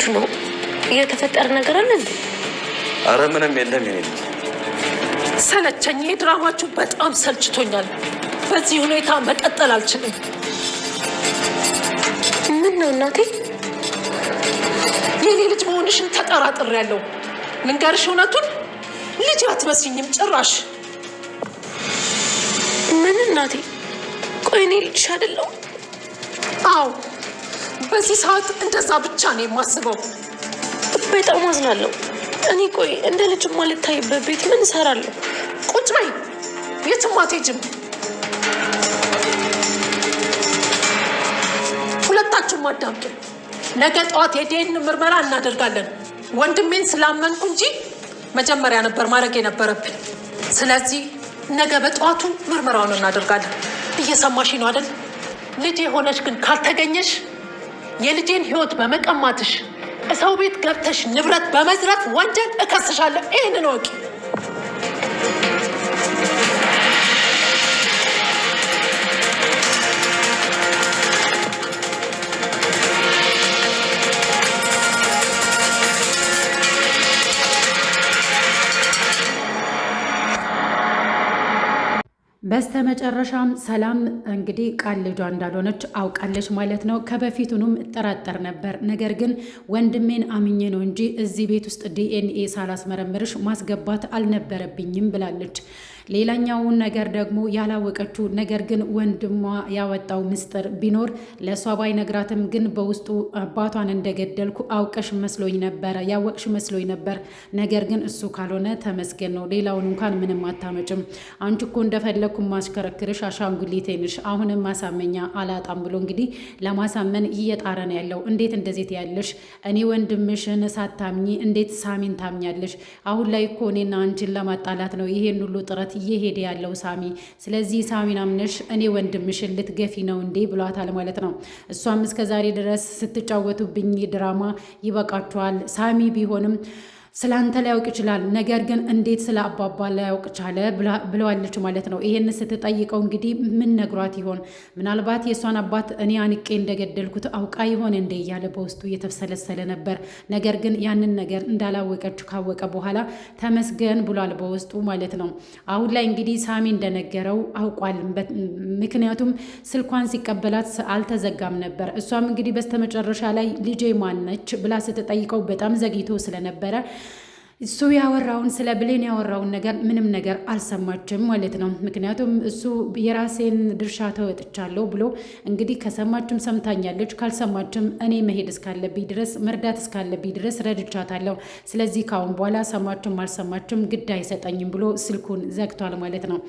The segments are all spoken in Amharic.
ነው? የተፈጠረ ነገር አለ እንዴ? አረ ምንም የለም። የኔ ሰለቸኝ። ድራማችሁ በጣም ሰልችቶኛል። በዚህ ሁኔታ መቀጠል አልችልም። ምን ነው እናቴ? የኔ ልጅ መሆንሽን ተጠራጥሬያለሁ። ልንገርሽ እውነቱን፣ ልጅ አትመስኝም ጭራሽ። ምን እናቴ? ቆይ እኔ ልጅሽ አይደለሁ? አዎ፣ በዚህ ሰዓት እንደዛ ብቻ ነው የማስበው። በጣም አዝናለሁ። እኔ ቆይ እንደ ልጅ ማልታይበት ቤት ምን እሰራለሁ? ቁጭ በይ፣ የትም አትሄጂም። ሁለታችሁም አዳምጡ። ነገ ጠዋት የዲኤንኤ ምርመራ እናደርጋለን። ወንድሜን ስላመንኩ እንጂ መጀመሪያ ነበር ማድረግ የነበረብን። ስለዚህ ነገ በጠዋቱ ምርመራውን እናደርጋለን። እየሰማሽ ነው አይደል? ልጅ የሆነች ግን ካልተገኘሽ የልጄን ሕይወት በመቀማትሽ ሰው ቤት ገብተሽ ንብረት በመዝረፍ ወንጀል እከስሻለሁ። ይህንን ወቂ። በስተመጨረሻም ሰላም እንግዲህ ቃል ልጇ እንዳልሆነች አውቃለች ማለት ነው። ከበፊቱንም እጠራጠር ነበር፣ ነገር ግን ወንድሜን አምኜ ነው እንጂ እዚህ ቤት ውስጥ ዲኤንኤ ሳላስመረምርሽ ማስገባት አልነበረብኝም ብላለች። ሌላኛውን ነገር ደግሞ ያላወቀችው ነገር ግን ወንድሟ ያወጣው ምስጢር ቢኖር ለእሷ ባይነግራትም ግን በውስጡ አባቷን እንደገደልኩ አውቀሽ መስሎኝ ነበረ፣ ያወቅሽ መስሎኝ ነበር። ነገር ግን እሱ ካልሆነ ተመስገን ነው፣ ሌላውን እንኳን ምንም አታመጭም። አንቺ እኮ እንደፈለግኩ ማሽከረክርሽ አሻንጉሊቴ ነሽ፣ አሁንም ማሳመኛ አላጣም ብሎ እንግዲህ ለማሳመን እየጣረ ነው ያለው። እንዴት እንደዚህ ያለሽ? እኔ ወንድምሽን ሳታምኚ እንዴት ሳሚን ታምኛለሽ? አሁን ላይ እኮ እኔና አንቺን ለማጣላት ነው ይሄን ሁሉ ጥረት እየሄደ ያለው ሳሚ። ስለዚህ ሳሚን አምነሽ እኔ ወንድምሽን ልትገፊ ነው እንዴ ብሏታል ማለት ነው። እሷም እስከዛሬ ድረስ ስትጫወቱብኝ ድራማ ይበቃችኋል። ሳሚ ቢሆንም ስለ አንተ ላያውቅ ይችላል፣ ነገር ግን እንዴት ስለ አባባ ላያውቅ ቻለ ብለዋለች ማለት ነው። ይሄን ስትጠይቀው እንግዲህ ምን ነግሯት ይሆን? ምናልባት የእሷን አባት እኔ አንቄ እንደገደልኩት አውቃ ይሆን እንደ እያለ በውስጡ እየተብሰለሰለ ነበር። ነገር ግን ያንን ነገር እንዳላወቀች ካወቀ በኋላ ተመስገን ብሏል በውስጡ ማለት ነው። አሁን ላይ እንግዲህ ሳሚ እንደነገረው አውቋል። ምክንያቱም ስልኳን ሲቀበላት አልተዘጋም ነበር። እሷም እንግዲህ በስተመጨረሻ ላይ ልጄ ማነች ብላ ስትጠይቀው በጣም ዘግይቶ ስለነበረ እሱ ያወራውን ስለ ብሌን ያወራውን ነገር ምንም ነገር አልሰማችም ማለት ነው። ምክንያቱም እሱ የራሴን ድርሻ ተወጥቻለሁ ብሎ እንግዲህ ከሰማችም ሰምታኛለች፣ ካልሰማችም እኔ መሄድ እስካለብኝ ድረስ መርዳት እስካለብኝ ድረስ ረድቻታለሁ። ስለዚህ ካሁን በኋላ ሰማችም አልሰማችም ግድ አይሰጠኝም ብሎ ስልኩን ዘግቷል ማለት ነው።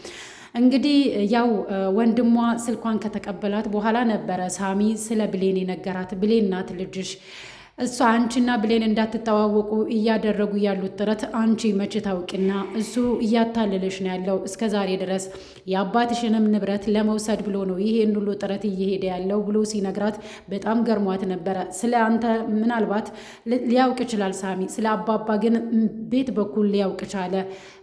እንግዲህ ያው ወንድሟ ስልኳን ከተቀበላት በኋላ ነበረ ሳሚ ስለ ብሌን የነገራት። ብሌን ናት ልጅሽ፣ እሷ አንቺና ብሌን እንዳትተዋወቁ እያደረጉ ያሉት ጥረት አንቺ መቼ ታውቂና፣ እሱ እያታለለሽ ነው ያለው እስከ ዛሬ ድረስ የአባትሽንም ንብረት ለመውሰድ ብሎ ነው ይሄን ሁሉ ጥረት እየሄደ ያለው ብሎ ሲነግራት በጣም ገርሟት ነበረ። ስለ አንተ ምናልባት ሊያውቅ ይችላል ሳሚ፣ ስለ አባባ ግን ቤት በኩል ሊያውቅ ቻለ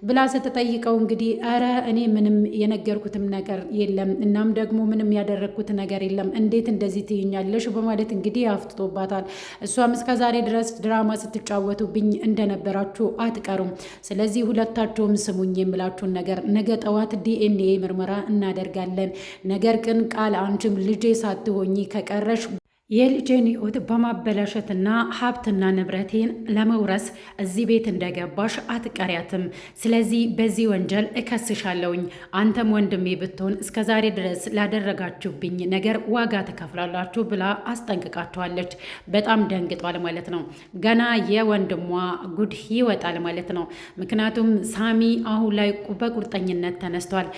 ብላ ስትጠይቀው እንግዲህ ኧረ እኔ ምንም የነገርኩትም ነገር የለም፣ እናም ደግሞ ምንም ያደረግኩት ነገር የለም፣ እንዴት እንደዚህ ትይኛለሽ በማለት እንግዲህ አፍጥጦባታል። እሷም እስከ ዛሬ ድረስ ድራማ ስትጫወቱብኝ እንደነበራችሁ አትቀሩም። ስለዚህ ሁለታችሁም ስሙኝ የምላችሁን ነገር ነገ ጠዋት ዲኤንኤ ምርመራ እናደርጋለን። ነገር ግን ቃል አንቺም ልጄ ሳትሆኚ ከቀረሽ የልጄን ሕይወት በማበላሸትና ሀብትና ንብረቴን ለመውረስ እዚህ ቤት እንደገባሽ አትቀሪያትም። ስለዚህ በዚህ ወንጀል እከስሻለሁኝ። አንተም ወንድሜ ብትሆን እስከዛሬ ድረስ ላደረጋችሁብኝ ነገር ዋጋ ትከፍላላችሁ ብላ አስጠንቅቃችኋለች። በጣም ደንግጧል ማለት ነው። ገና የወንድሟ ጉድ ይወጣል ማለት ነው። ምክንያቱም ሳሚ አሁን ላይ በቁርጠኝነት ተነስቷል።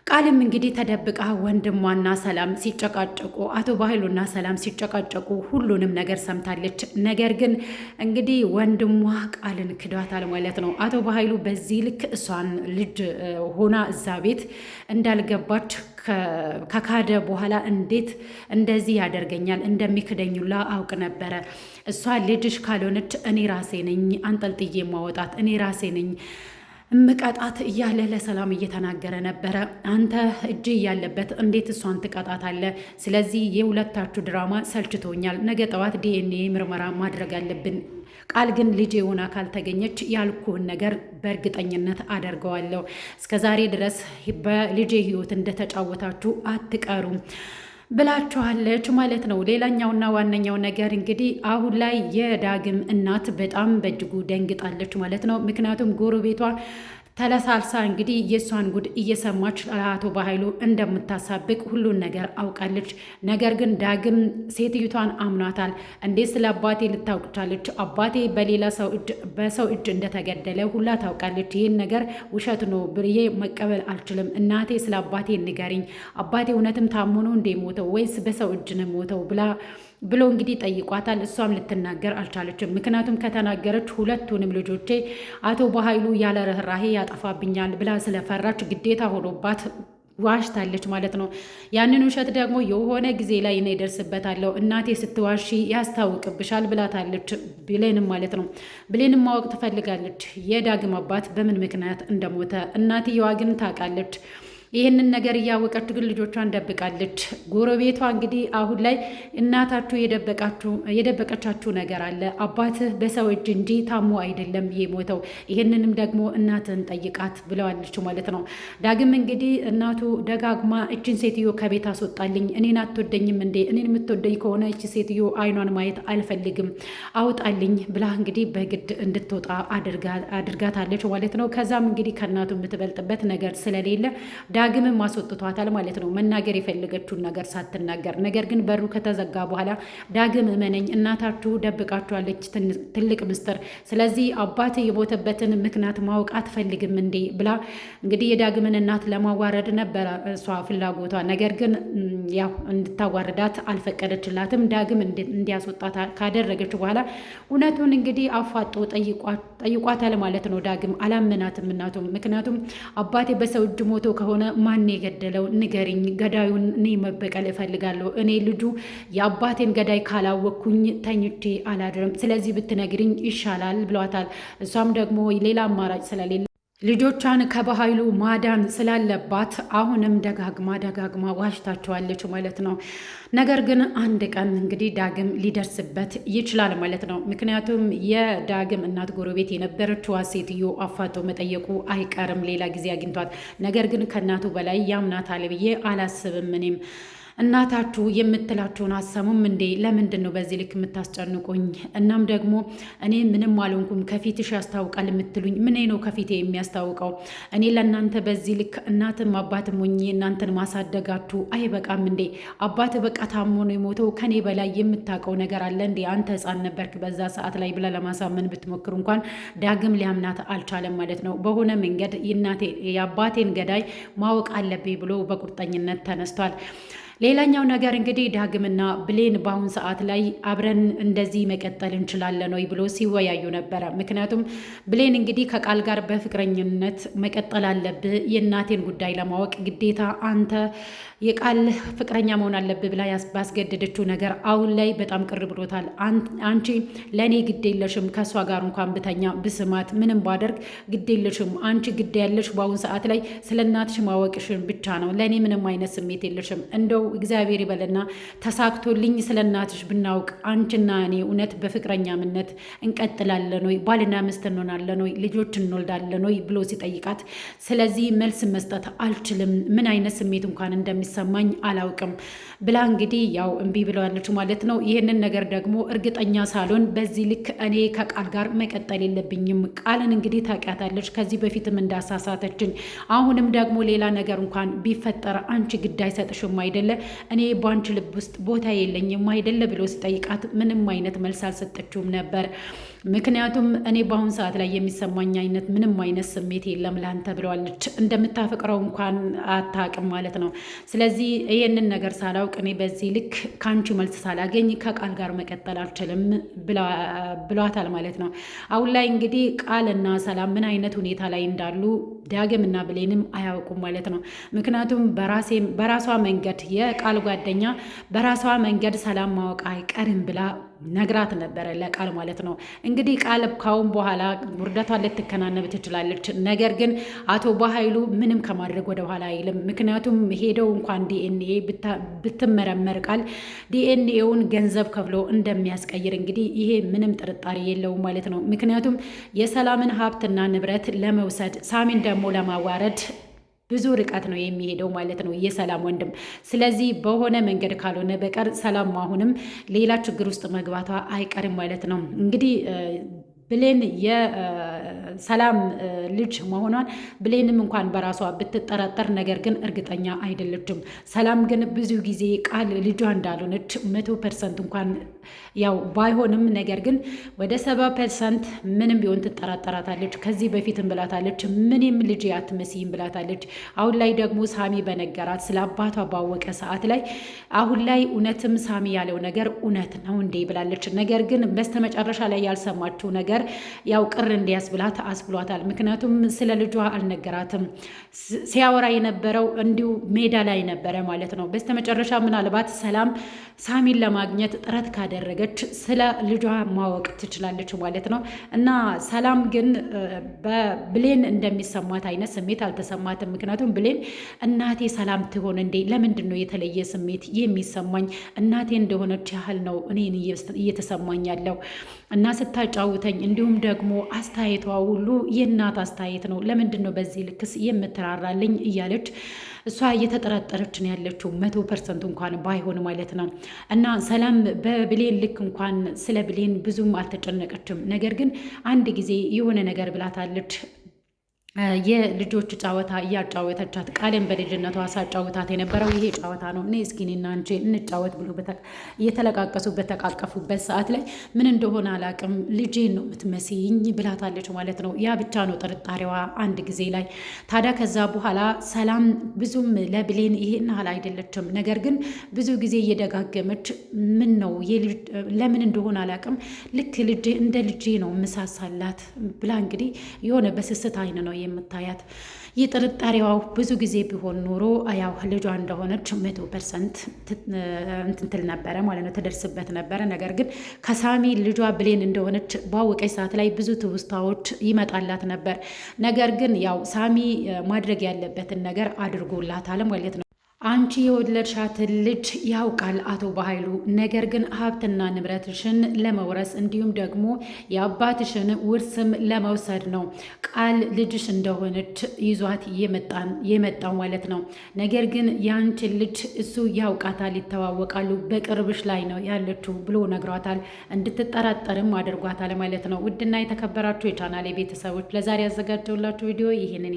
ቃልም እንግዲህ ተደብቃ ወንድሟና ሰላም ሲጨቃጨቁ፣ አቶ ባህሉና ሰላም ሲጨቃጨቁ ሁሉንም ነገር ሰምታለች። ነገር ግን እንግዲህ ወንድሟ ቃልን ክዷታል ማለት ነው። አቶ ባህሉ በዚህ ልክ እሷን ልጅ ሆና እዛ ቤት እንዳልገባች ከካደ በኋላ እንዴት እንደዚህ ያደርገኛል እንደሚክደኙላ አውቅ ነበረ። እሷ ልጅሽ ካልሆነች እኔ ራሴ ነኝ አንጠልጥዬ ማወጣት፣ እኔ ራሴ ነኝ እምቀጣት እያለ ለሰላም እየተናገረ ነበረ። አንተ እጅ እያለበት እንዴት እሷን ትቀጣታለህ? ስለዚህ የሁለታችሁ ድራማ ሰልችቶኛል። ነገ ጠዋት ዲኤንኤ ምርመራ ማድረግ አለብን። ቃል ግን ልጄ ሆና ካልተገኘች ያልኩህን ነገር በእርግጠኝነት አደርገዋለሁ። እስከዛሬ ድረስ በልጄ ሕይወት እንደተጫወታችሁ አትቀሩም ብላችኋለች ማለት ነው። ሌላኛውና ዋነኛው ነገር እንግዲህ አሁን ላይ የዳግም እናት በጣም በእጅጉ ደንግጣለች ማለት ነው። ምክንያቱም ጎረቤቷ ተለሳልሳ እንግዲህ የእሷን ጉድ እየሰማች አቶ በኃይሉ እንደምታሳብቅ ሁሉን ነገር አውቃለች። ነገር ግን ዳግም ሴትዮቷን አምኗታል። እንዴት ስለ አባቴ ልታውቅ ቻለች? አባቴ በሌላ በሰው እጅ እንደተገደለ ሁላ ታውቃለች። ይህን ነገር ውሸት ነው ብዬ መቀበል አልችልም። እናቴ ስለ አባቴ ንገሪኝ። አባቴ እውነትም ታሞ ነው እንደ ሞተው ወይስ በሰው እጅ ነው ሞተው ብሎ እንግዲህ ጠይቋታል። እሷም ልትናገር አልቻለችም። ምክንያቱም ከተናገረች ሁለቱንም ልጆቼ አቶ በኃይሉ ያለ ርኅራሄ ያጠፋብኛል ብላ ስለፈራች ግዴታ ሆኖባት ዋሽታለች ማለት ነው። ያንን ውሸት ደግሞ የሆነ ጊዜ ላይ እኔ እደርስበታለሁ፣ እናቴ ስትዋሺ ያስታውቅብሻል ብላታለች። ብሌንም ማለት ነው። ብሌንም ማወቅ ትፈልጋለች የዳግም አባት በምን ምክንያት እንደሞተ። እናትየዋ ግን ታውቃለች። ይህንን ነገር እያወቀች ግን ልጆቿን ደብቃለች። ጎረቤቷ እንግዲህ አሁን ላይ እናታችሁ የደበቀቻችሁ ነገር አለ፣ አባትህ በሰው እጅ እንጂ ታሞ አይደለም የሞተው፣ ይህንንም ደግሞ እናትህን ጠይቃት ብለዋለች ማለት ነው። ዳግም እንግዲህ እናቱ ደጋግማ እችን ሴትዮ ከቤት አስወጣልኝ፣ እኔን አትወደኝም እንዴ? እኔን የምትወደኝ ከሆነ እች ሴትዮ አይኗን ማየት አልፈልግም፣ አውጣልኝ ብላ እንግዲህ በግድ እንድትወጣ አድርጋታለች ማለት ነው። ከዛም እንግዲህ ከእናቱ የምትበልጥበት ነገር ስለሌለ ዳግምም ማስወጥቷታል ማለት ነው። መናገር የፈለገችውን ነገር ሳትናገር። ነገር ግን በሩ ከተዘጋ በኋላ ዳግም እመነኝ፣ እናታችሁ ደብቃችኋለች ትልቅ ምስጢር፣ ስለዚህ አባት የሞተበትን ምክንያት ማወቅ አትፈልግም እንዴ ብላ እንግዲህ የዳግምን እናት ለማዋረድ ነበረ እሷ ፍላጎቷ። ነገር ግን ያው እንድታዋርዳት አልፈቀደችላትም። ዳግም እንዲያስወጣት ካደረገች በኋላ እውነቱን እንግዲህ አፋጦ ጠይቋታል ማለት ነው። ዳግም አላመናትም እናቱም። ምክንያቱም አባቴ በሰው እጅ ሞቶ ከሆነ ማን የገደለው ንገሪኝ፣ ገዳዩን እኔ መበቀል እፈልጋለሁ። እኔ ልጁ የአባቴን ገዳይ ካላወቅኩኝ ተኝቼ አላድርም፣ ስለዚህ ብትነግሪኝ ይሻላል ብሏታል። እሷም ደግሞ ሌላ አማራጭ ስለሌለ ልጆቿን ከበኃይሉ ማዳን ስላለባት አሁንም ደጋግማ ዋሽታቸዋለች ማለት ነው። ነገር ግን አንድ ቀን እንግዲህ ዳግም ሊደርስበት ይችላል ማለት ነው። ምክንያቱም የዳግም እናት ጎረቤት የነበረችዋ ሴትዮ አፋጦ መጠየቁ አይቀርም ሌላ ጊዜ አግኝቷት። ነገር ግን ከእናቱ በላይ ያምናታል ብዬ አላስብም እኔም። እናታችሁ የምትላችሁን አሰሙም እንዴ? ለምንድን ነው በዚህ ልክ የምታስጨንቁኝ? እናም ደግሞ እኔ ምንም አልሆንኩም ከፊትሽ ያስታውቃል የምትሉኝ ምን ነው ከፊቴ የሚያስታውቀው? እኔ ለእናንተ በዚህ ልክ እናትም አባትም ሆኜ እናንተን ማሳደጋችሁ አይበቃም እንዴ? አባት በቃ ታሞ ነው የሞተው፣ ከኔ በላይ የምታውቀው ነገር አለ እንዴ? አንተ ሕፃን ነበርክ በዛ ሰዓት ላይ ብላ ለማሳመን ብትሞክሩ እንኳን ዳግም ሊያምናት አልቻለም ማለት ነው። በሆነ መንገድ የአባቴን ገዳይ ማወቅ አለብኝ ብሎ በቁርጠኝነት ተነስቷል። ሌላኛው ነገር እንግዲህ ዳግምና ብሌን በአሁን ሰዓት ላይ አብረን እንደዚህ መቀጠል እንችላለን ወይ ብሎ ሲወያዩ ነበረ። ምክንያቱም ብሌን እንግዲህ ከቃል ጋር በፍቅረኝነት መቀጠል አለብህ፣ የእናቴን ጉዳይ ለማወቅ ግዴታ አንተ የቃል ፍቅረኛ መሆን አለብህ ብላ ባስገደደችው ነገር አሁን ላይ በጣም ቅር ብሎታል። አንቺ ለእኔ ግድ የለሽም፣ ከእሷ ጋር እንኳን ብተኛ ብስማት ምንም ባደርግ ግድ የለሽም፣ አንቺ ግድ ያለሽ በአሁን ሰዓት ላይ ስለ እናትሽ ማወቅሽን ብቻ ነው፣ ለእኔ ምንም አይነት ስሜት የለሽም። እንደው እግዚአብሔር ይበልና ተሳክቶልኝ ስለ እናትሽ ብናውቅ አንቺና እኔ እውነት በፍቅረኛምነት እንቀጥላለን ወይ፣ ባልና ሚስት እንሆናለን ወይ፣ ልጆች እንወልዳለን ወይ ብሎ ሲጠይቃት ስለዚህ መልስ መስጠት አልችልም፣ ምን አይነት ስሜት እንኳን እንደሚሰማኝ አላውቅም ብላ እንግዲህ ያው እምቢ ብለዋለች ማለት ነው። ይህንን ነገር ደግሞ እርግጠኛ ሳልሆን በዚህ ልክ እኔ ከቃል ጋር መቀጠል የለብኝም። ቃልን እንግዲህ ታውቂያታለች ከዚህ በፊትም እንዳሳሳተችኝ፣ አሁንም ደግሞ ሌላ ነገር እንኳን ቢፈጠር አንቺ ግድ አይሰጥሽም አይደለ? እኔ በአንቺ ልብ ውስጥ ቦታ የለኝም አይደለ ብሎ ሲጠይቃት ምንም አይነት መልስ አልሰጠችውም ነበር። ምክንያቱም እኔ በአሁን ሰዓት ላይ የሚሰማኝ አይነት ምንም አይነት ስሜት የለም ላንተ ብለዋለች። እንደምታፈቅረው እንኳን አታውቅም ማለት ነው። ስለዚህ ይህንን ነገር ሳላውቅ እኔ በዚህ ልክ ከአንቺ መልስ ሳላገኝ ከቃል ጋር መቀጠል አልችልም ብሏታል ማለት ነው። አሁን ላይ እንግዲህ ቃልና ሰላም ምን አይነት ሁኔታ ላይ እንዳሉ ዳግምና ብሌንም አያውቁም ማለት ነው። ምክንያቱም በራሷ መንገድ የቃል ጓደኛ በራሷ መንገድ ሰላም ማወቅ አይቀርም ብላ ነግራት ነበረ ለቃል ማለት ነው። እንግዲህ ቃል ካሁን በኋላ ውርደቷን ልትከናነብ ትችላለች። ነገር ግን አቶ በኃይሉ ምንም ከማድረግ ወደ ኋላ አይልም። ምክንያቱም ሄደው እንኳን ዲኤንኤ ብትመረመር ቃል ዲኤንኤውን ገንዘብ ከፍሎ እንደሚያስቀይር እንግዲህ ይሄ ምንም ጥርጣሬ የለውም ማለት ነው። ምክንያቱም የሰላምን ሀብትና ንብረት ለመውሰድ ሳሚን ደግሞ ለማዋረድ ብዙ ርቀት ነው የሚሄደው ማለት ነው የሰላም ወንድም። ስለዚህ በሆነ መንገድ ካልሆነ በቀር ሰላም አሁንም ሌላ ችግር ውስጥ መግባቷ አይቀርም ማለት ነው። እንግዲህ ብሌን የሰላም ልጅ መሆኗን ብሌንም እንኳን በራሷ ብትጠራጠር፣ ነገር ግን እርግጠኛ አይደለችም። ሰላም ግን ብዙ ጊዜ ቃል ልጇ እንዳልሆነች 100% እንኳን ያው ባይሆንም ነገር ግን ወደ 70% ምንም ቢሆን ትጠራጠራታለች። ከዚህ በፊትም ብላታለች፣ ምንም ልጅ አትመስይም ብላታለች። አሁን ላይ ደግሞ ሳሚ በነገራት ስለ አባቷ ባወቀ ሰዓት ላይ አሁን ላይ እውነትም ሳሚ ያለው ነገር እውነት ነው እንዴ ብላለች። ነገር ግን በስተመጨረሻ ላይ ያልሰማችው ነገር ያው ቅር እንዲያስብላት አስብሏታል። ምክንያቱም ስለ ልጇ አልነገራትም። ሲያወራ የነበረው እንዲሁ ሜዳ ላይ ነበረ ማለት ነው። በስተመጨረሻ ምናልባት ሰላም ሳሚን ለማግኘት ጥረት ካደረገች ስለ ልጇ ማወቅ ትችላለች ማለት ነው። እና ሰላም ግን በብሌን እንደሚሰማት አይነት ስሜት አልተሰማትም። ምክንያቱም ብሌን እናቴ ሰላም ትሆን እንዴ? ለምንድን ነው የተለየ ስሜት የሚሰማኝ? እናቴ እንደሆነች ያህል ነው እኔን እየተሰማኝ ያለው እና ስታጫውተኝ እንዲሁም ደግሞ አስተያየቷ ሁሉ የእናት አስተያየት ነው። ለምንድን ነው በዚህ ልክስ የምትራራልኝ? እያለች እሷ እየተጠራጠረች ነው ያለችው 100% እንኳን ባይሆን ማለት ነው። እና ሰላም በብሌን ልክ እንኳን ስለ ብሌን ብዙም አልተጨነቀችም። ነገር ግን አንድ ጊዜ የሆነ ነገር ብላታለች። የልጆች ጨዋታ እያጫወተቻት ቃልን በልጅነቷ ሳጫወታት የነበረው ይሄ ጨዋታ ነው፣ እኔ እስኪ እኔና አንቺ እንጫወት ብሎ እየተለቃቀሱ በተቃቀፉበት ሰዓት ላይ ምን እንደሆነ አላቅም ልጄን ነው የምትመስይኝ ብላታለች ማለት ነው። ያ ብቻ ነው ጥርጣሬዋ አንድ ጊዜ ላይ። ታዲያ ከዛ በኋላ ሰላም ብዙም ለብሌን ይሄን ያህል አይደለችም። ነገር ግን ብዙ ጊዜ እየደጋገመች ምን ነው ለምን እንደሆነ አላቅም ልክ ልጄ እንደ ልጄ ነው ምሳሳላት ብላ እንግዲህ የሆነ በስስት አይን ነው የምታያት። የጥርጣሬዋ ብዙ ጊዜ ቢሆን ኖሮ ያው ልጇ እንደሆነች 100% እንትንትል ነበረ ማለት ነው፣ ትደርስበት ነበረ። ነገር ግን ከሳሚ ልጇ ብሌን እንደሆነች ባወቀች ሰዓት ላይ ብዙ ትውስታዎች ይመጣላት ነበር። ነገር ግን ያው ሳሚ ማድረግ ያለበትን ነገር አድርጎላታል ማለት ነው። አንቺ የወለድሻትን ልጅ ያውቃል አቶ በኃይሉ። ነገር ግን ሀብትና ንብረትሽን ለመውረስ እንዲሁም ደግሞ የአባትሽን ውርስም ለመውሰድ ነው ቃል ልጅሽ እንደሆነች ይዟት የመጣው ማለት ነው። ነገር ግን የአንቺን ልጅ እሱ ያውቃታል፣ ይተዋወቃሉ፣ በቅርብሽ ላይ ነው ያለችው ብሎ ነግሯታል። እንድትጠራጠርም አድርጓታል ማለት ነው። ውድና የተከበራችሁ የቻናሌ ቤተሰቦች ለዛሬ ያዘጋጀውላችሁ ቪዲዮ ይህንን